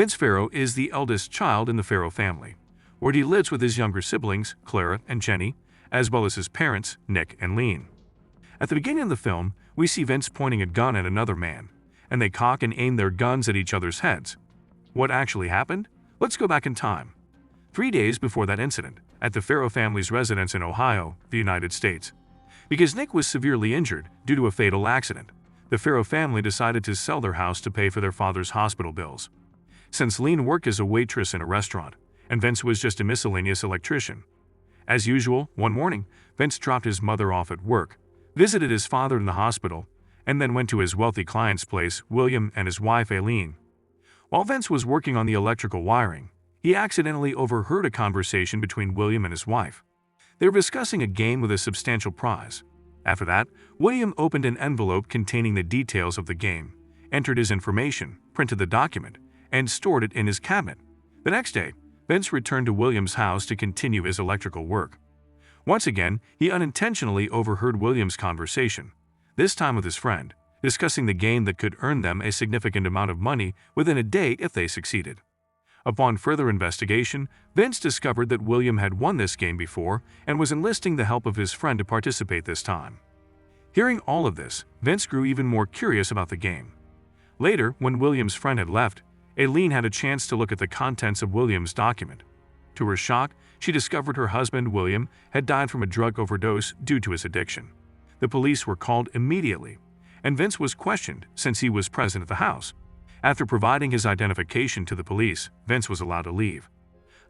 Vince Farrow is the eldest child in the Farrow family, where he lives with his younger siblings, Clara and Jenny, as well as his parents, Nick and Lean. At the beginning of the film, we see Vince pointing a gun at another man, and they cock and aim their guns at each other's heads. What actually happened? Let's go back in time. 3 days before that incident, at the Farrow family's residence in Ohio, the United States. Because Nick was severely injured due to a fatal accident, the Farrow family decided to sell their house to pay for their father's hospital bills. Since Lean worked as a waitress in a restaurant, and Vince was just a miscellaneous electrician. As usual, one morning, Vince dropped his mother off at work, visited his father in the hospital, and then went to his wealthy client's place, William and his wife, Aileen. While Vince was working on the electrical wiring, he accidentally overheard a conversation between William and his wife. They were discussing a game with a substantial prize. After that, William opened an envelope containing the details of the game, entered his information, printed the document, and stored it in his cabinet. The next day, Vince returned to William's house to continue his electrical work. Once again, he unintentionally overheard William's conversation, this time with his friend, discussing the game that could earn them a significant amount of money within a day if they succeeded. Upon further investigation, Vince discovered that William had won this game before and was enlisting the help of his friend to participate this time. Hearing all of this, Vince grew even more curious about the game. Later, when William's friend had left, Aileen had a chance to look at the contents of William's document. To her shock, she discovered her husband, William, had died from a drug overdose due to his addiction. The police were called immediately, and Vince was questioned since he was present at the house. After providing his identification to the police, Vince was allowed to leave.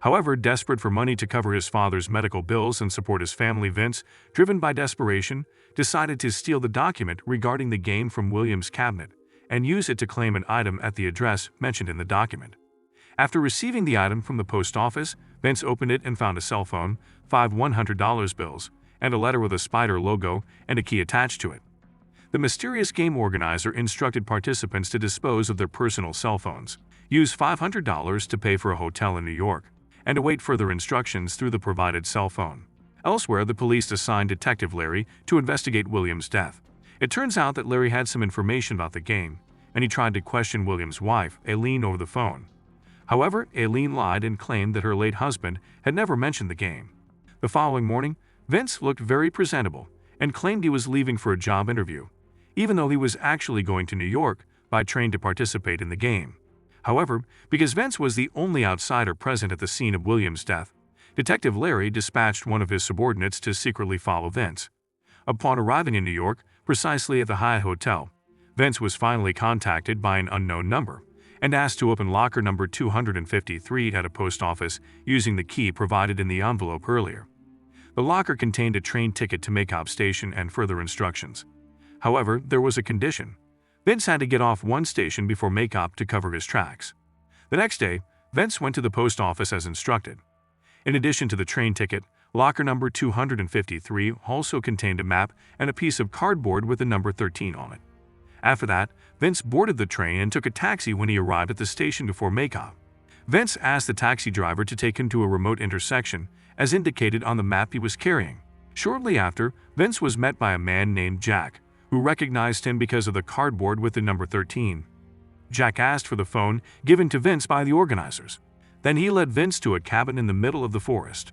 However, desperate for money to cover his father's medical bills and support his family, Vince, driven by desperation, decided to steal the document regarding the game from William's cabinet and use it to claim an item at the address mentioned in the document. After receiving the item from the post office, Vince opened it and found a cell phone, 5 $100 bills, and a letter with a spider logo and a key attached to it. The mysterious game organizer instructed participants to dispose of their personal cell phones, use $500 to pay for a hotel in New York, and await further instructions through the provided cell phone. Elsewhere, the police assigned Detective Larry to investigate William's death. It turns out that Larry had some information about the game, and he tried to question William's wife, Aileen, over the phone. However, Aileen lied and claimed that her late husband had never mentioned the game. The following morning, Vince looked very presentable and claimed he was leaving for a job interview, even though he was actually going to New York by train to participate in the game. However, because Vince was the only outsider present at the scene of William's death, Detective Larry dispatched one of his subordinates to secretly follow Vince. Upon arriving in New York, precisely at the Hyatt Hotel, Vince was finally contacted by an unknown number and asked to open locker number 253 at a post office using the key provided in the envelope earlier. The locker contained a train ticket to Makeup Station and further instructions. However, there was a condition. Vince had to get off one station before Makeup to cover his tracks. The next day, Vince went to the post office as instructed. In addition to the train ticket, locker number 253 also contained a map and a piece of cardboard with the number 13 on it. After that, Vince boarded the train and took a taxi when he arrived at the station before Makeup. Vince asked the taxi driver to take him to a remote intersection, as indicated on the map he was carrying. Shortly after, Vince was met by a man named Jack, who recognized him because of the cardboard with the number 13. Jack asked for the phone given to Vince by the organizers. Then he led Vince to a cabin in the middle of the forest.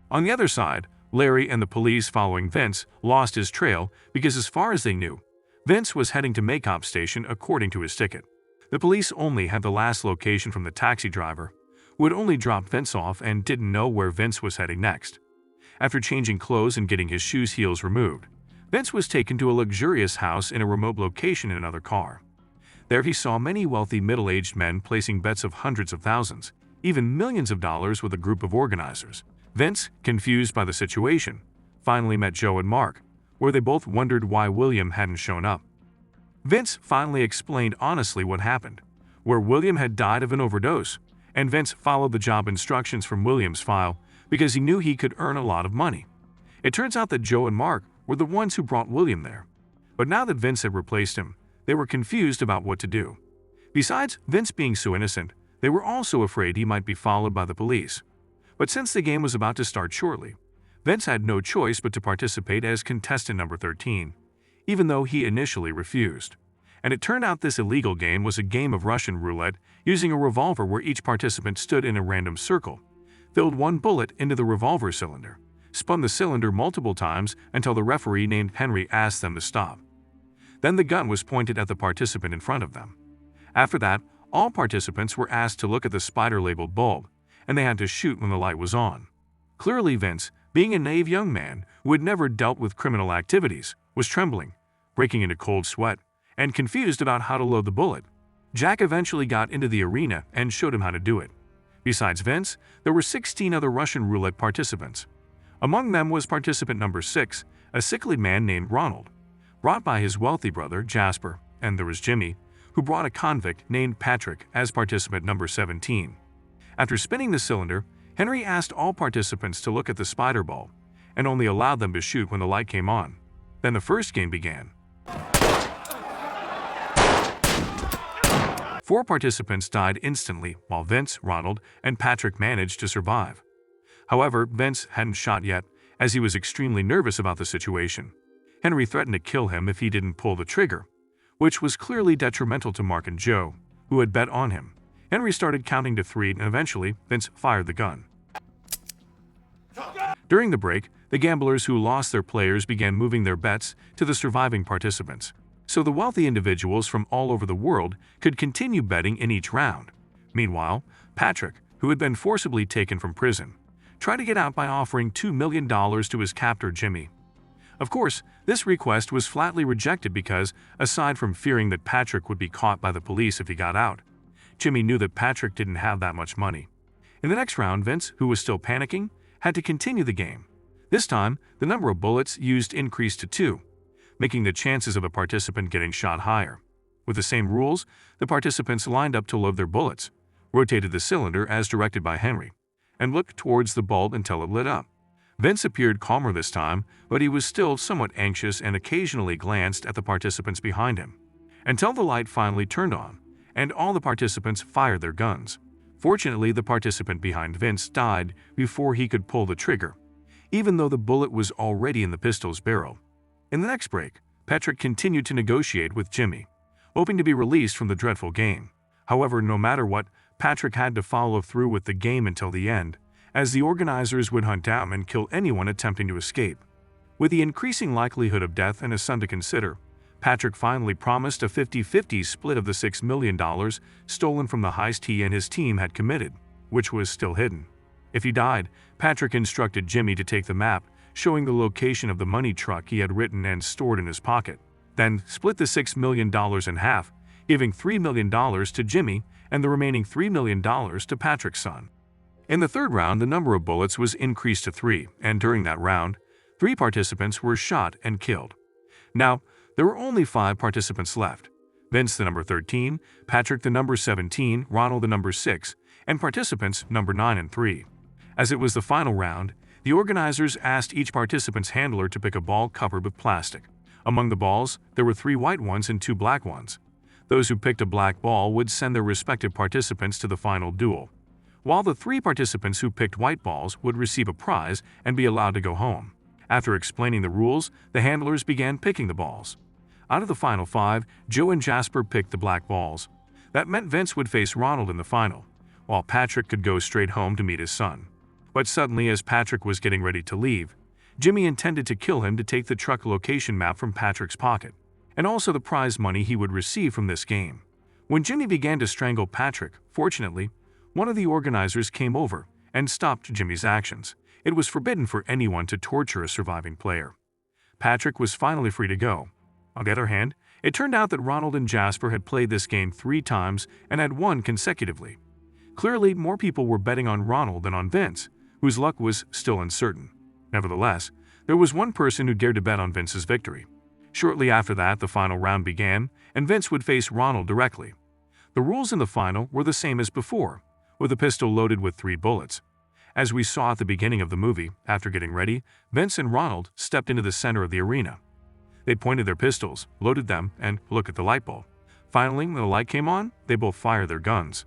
On the other side, Larry and the police following Vince lost his trail because, as far as they knew, Vince was heading to Makeup Station according to his ticket. The police only had the last location from the taxi driver, who had only dropped Vince off and didn't know where Vince was heading next. After changing clothes and getting his shoes heels removed, Vince was taken to a luxurious house in a remote location in another car. There he saw many wealthy middle-aged men placing bets of hundreds of thousands, even millions of dollars with a group of organizers. Vince, confused by the situation, finally met Joe and Mark, where they both wondered why William hadn't shown up. Vince finally explained honestly what happened, where William had died of an overdose, and Vince followed the job instructions from William's file because he knew he could earn a lot of money. It turns out that Joe and Mark were the ones who brought William there. But now that Vince had replaced him, they were confused about what to do. Besides Vince being so innocent, they were also afraid he might be followed by the police. But since the game was about to start shortly, Vince had no choice but to participate as contestant number 13, even though he initially refused. and it turned out this illegal game was a game of Russian roulette using a revolver where each participant stood in a random circle, filled one bullet into the revolver cylinder, spun the cylinder multiple times until the referee named Henry asked them to stop. Then the gun was pointed at the participant in front of them. After that, all participants were asked to look at the spider-labeled bulb, and they had to shoot when the light was on. Clearly Vince, being a naive young man who had never dealt with criminal activities, was trembling, breaking into cold sweat, and confused about how to load the bullet. Jack eventually got into the arena and showed him how to do it. Besides Vince, there were 16 other Russian roulette participants. Among them was participant number 6, a sickly man named Ronald, brought by his wealthy brother Jasper, and there was Jimmy, who brought a convict named Patrick as participant number 17. After spinning the cylinder, Henry asked all participants to look at the spider bulb, and only allowed them to shoot when the light came on. Then the first game began. 4 participants died instantly, while Vince, Ronald, and Patrick managed to survive. However, Vince hadn't shot yet, as he was extremely nervous about the situation. Henry threatened to kill him if he didn't pull the trigger, which was clearly detrimental to Mark and Joe, who had bet on him. Henry started counting to 3, and eventually, Vince fired the gun. During the break, the gamblers who lost their players began moving their bets to the surviving participants, so the wealthy individuals from all over the world could continue betting in each round. Meanwhile, Patrick, who had been forcibly taken from prison, tried to get out by offering $2 million to his captor Jimmy. Of course, this request was flatly rejected because, aside from fearing that Patrick would be caught by the police if he got out, Jimmy knew that Patrick didn't have that much money. In the next round, Vince, who was still panicking, had to continue the game. This time, the number of bullets used increased to 2, making the chances of a participant getting shot higher. With the same rules, the participants lined up to load their bullets, rotated the cylinder as directed by Henry, and looked towards the bulb until it lit up. Vince appeared calmer this time, but he was still somewhat anxious and occasionally glanced at the participants behind him, until the light finally turned on, and all the participants fired their guns. Fortunately, the participant behind Vince died before he could pull the trigger, even though the bullet was already in the pistol's barrel. In the next break, Patrick continued to negotiate with Jimmy, hoping to be released from the dreadful game. However, no matter what, Patrick had to follow through with the game until the end, as the organizers would hunt down and kill anyone attempting to escape. With the increasing likelihood of death and a son to consider, Patrick finally promised a 50-50 split of the $6 million stolen from the heist he and his team had committed, which was still hidden. If he died, Patrick instructed Jimmy to take the map, showing the location of the money truck he had written and stored in his pocket, then split the $6 million in half, giving $3 million to Jimmy and the remaining $3 million to Patrick's son. In the third round, the number of bullets was increased to 3, and during that round, 3 participants were shot and killed. Now, there were only 5 participants left: Vince the number 13, Patrick the number 17, Ronald the number 6, and participants number 9 and 3. As it was the final round, the organizers asked each participant's handler to pick a ball covered with plastic. Among the balls, there were 3 white ones and 2 black ones. Those who picked a black ball would send their respective participants to the final duel, while the 3 participants who picked white balls would receive a prize and be allowed to go home. After explaining the rules, the handlers began picking the balls. Out of the final 5, Joe and Jasper picked the black balls. That meant Vince would face Ronald in the final, while Patrick could go straight home to meet his son. But suddenly, as Patrick was getting ready to leave, Jimmy intended to kill him to take the truck location map from Patrick's pocket, and also the prize money he would receive from this game. When Jimmy began to strangle Patrick, fortunately, one of the organizers came over and stopped Jimmy's actions. It was forbidden for anyone to torture a surviving player. Patrick was finally free to go. On the other hand, it turned out that Ronald and Jasper had played this game 3 times and had won consecutively. Clearly, more people were betting on Ronald than on Vince, whose luck was still uncertain. Nevertheless, there was one person who dared to bet on Vince's victory. Shortly after that, the final round began, and Vince would face Ronald directly. The rules in the final were the same as before, with a pistol loaded with 3 bullets. As we saw at the beginning of the movie, after getting ready, Vince and Ronald stepped into the center of the arena. They pointed their pistols, loaded them, and looked at the light bulb. Finally, when the light came on, they both fired their guns.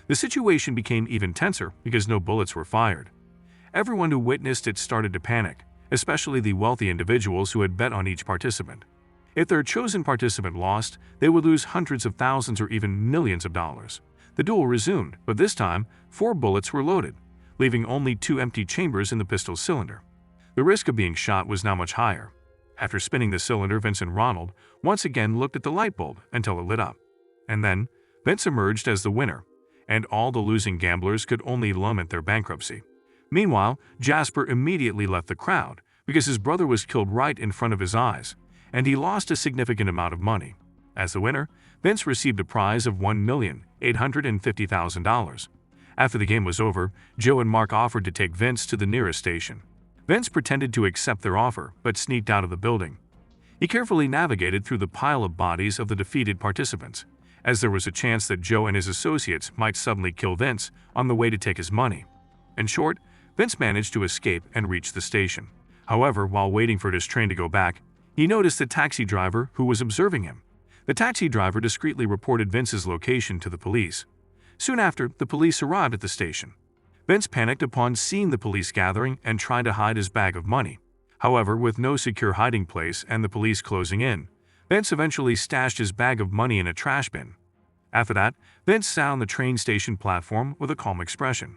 The situation became even tenser because no bullets were fired. Everyone who witnessed it started to panic, especially the wealthy individuals who had bet on each participant. If their chosen participant lost, they would lose hundreds of thousands or even millions of dollars. The duel resumed, but this time, 4 bullets were loaded, leaving only 2 empty chambers in the pistol cylinder. The risk of being shot was now much higher. After spinning the cylinder, Vince and Ronald once again looked at the light bulb until it lit up. And then, Vince emerged as the winner, and all the losing gamblers could only lament their bankruptcy. Meanwhile, Jasper immediately left the crowd because his brother was killed right in front of his eyes, and he lost a significant amount of money. As the winner, Vince received a prize of $1,850,000. After the game was over, Joe and Mark offered to take Vince to the nearest station. Vince pretended to accept their offer, but sneaked out of the building. He carefully navigated through the pile of bodies of the defeated participants, as there was a chance that Joe and his associates might suddenly kill Vince on the way to take his money. In short, Vince managed to escape and reach the station. However, while waiting for his train to go back, he noticed the taxi driver who was observing him. The taxi driver discreetly reported Vince's location to the police. Soon after, the police arrived at the station. Vince panicked upon seeing the police gathering and tried to hide his bag of money. However, with no secure hiding place and the police closing in, Vince eventually stashed his bag of money in a trash bin. After that, Vince sat on the train station platform with a calm expression.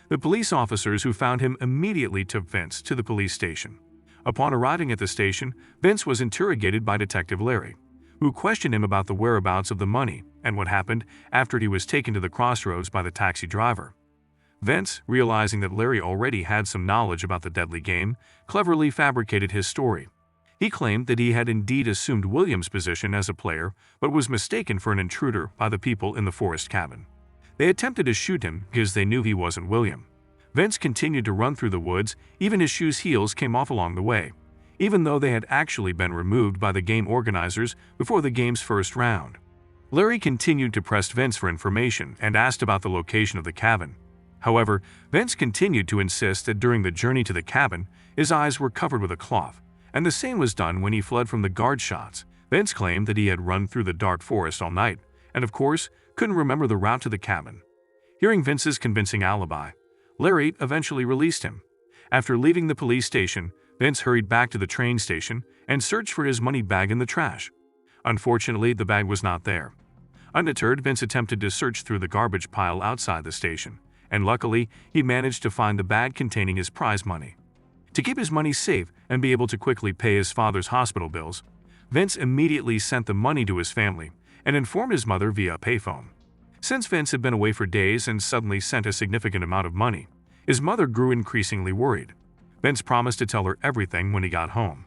The police officers who found him immediately took Vince to the police station. Upon arriving at the station, Vince was interrogated by Detective Larry, who questioned him about the whereabouts of the money and what happened after he was taken to the crossroads by the taxi driver. Vince, realizing that Larry already had some knowledge about the deadly game, cleverly fabricated his story. He claimed that he had indeed assumed William's position as a player, but was mistaken for an intruder by the people in the forest cabin. They attempted to shoot him because they knew he wasn't William. Vince continued to run through the woods, even his shoes' heels came off along the way, even though they had actually been removed by the game organizers before the game's first round. Larry continued to press Vince for information and asked about the location of the cabin. However, Vince continued to insist that during the journey to the cabin, his eyes were covered with a cloth, and the same was done when he fled from the guard shots. Vince claimed that he had run through the dark forest all night, and of course, couldn't remember the route to the cabin. Hearing Vince's convincing alibi, Larry eventually released him. After leaving the police station, Vince hurried back to the train station and searched for his money bag in the trash. Unfortunately, the bag was not there. Undeterred, Vince attempted to search through the garbage pile outside the station, and luckily, he managed to find the bag containing his prize money. To keep his money safe and be able to quickly pay his father's hospital bills, Vince immediately sent the money to his family and informed his mother via a payphone. Since Vince had been away for days and suddenly sent a significant amount of money, his mother grew increasingly worried. Vince promised to tell her everything when he got home.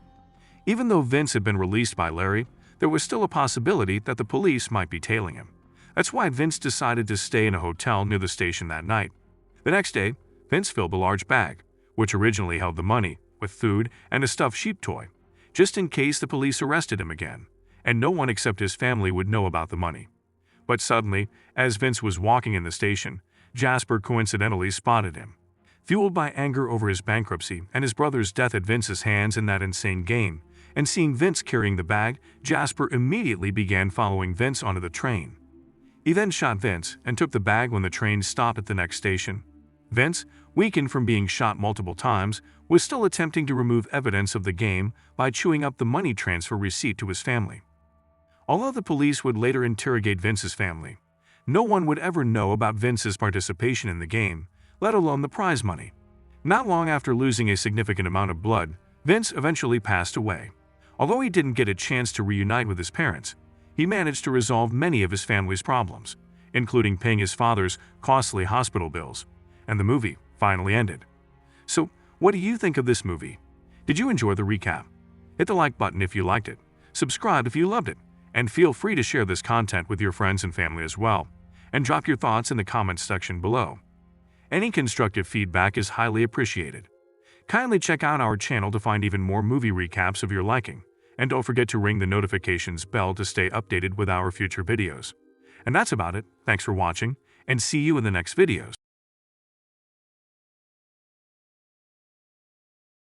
Even though Vince had been released by Larry, there was still a possibility that the police might be tailing him. That's why Vince decided to stay in a hotel near the station that night. The next day, Vince filled a large bag, which originally held the money, with food and a stuffed sheep toy, just in case the police arrested him again, and no one except his family would know about the money. But suddenly, as Vince was walking in the station, Jasper coincidentally spotted him. Fueled by anger over his bankruptcy and his brother's death at Vince's hands in that insane game, and seeing Vince carrying the bag, Jasper immediately began following Vince onto the train. He then shot Vince and took the bag when the train stopped at the next station. Vince, weakened from being shot multiple times, was still attempting to remove evidence of the game by chewing up the money transfer receipt to his family. Although the police would later interrogate Vince's family, no one would ever know about Vince's participation in the game, let alone the prize money. Not long after losing a significant amount of blood, Vince eventually passed away. Although he didn't get a chance to reunite with his parents, he managed to resolve many of his family's problems, including paying his father's costly hospital bills, and the movie finally ended. So, what do you think of this movie? Did you enjoy the recap? Hit the like button if you liked it, subscribe if you loved it, and feel free to share this content with your friends and family as well, and drop your thoughts in the comments section below. Any constructive feedback is highly appreciated. Kindly check out our channel to find even more movie recaps of your liking, and don't forget to ring the notifications bell to stay updated with our future videos. And that's about it. Thanks for watching, and see you in the next videos.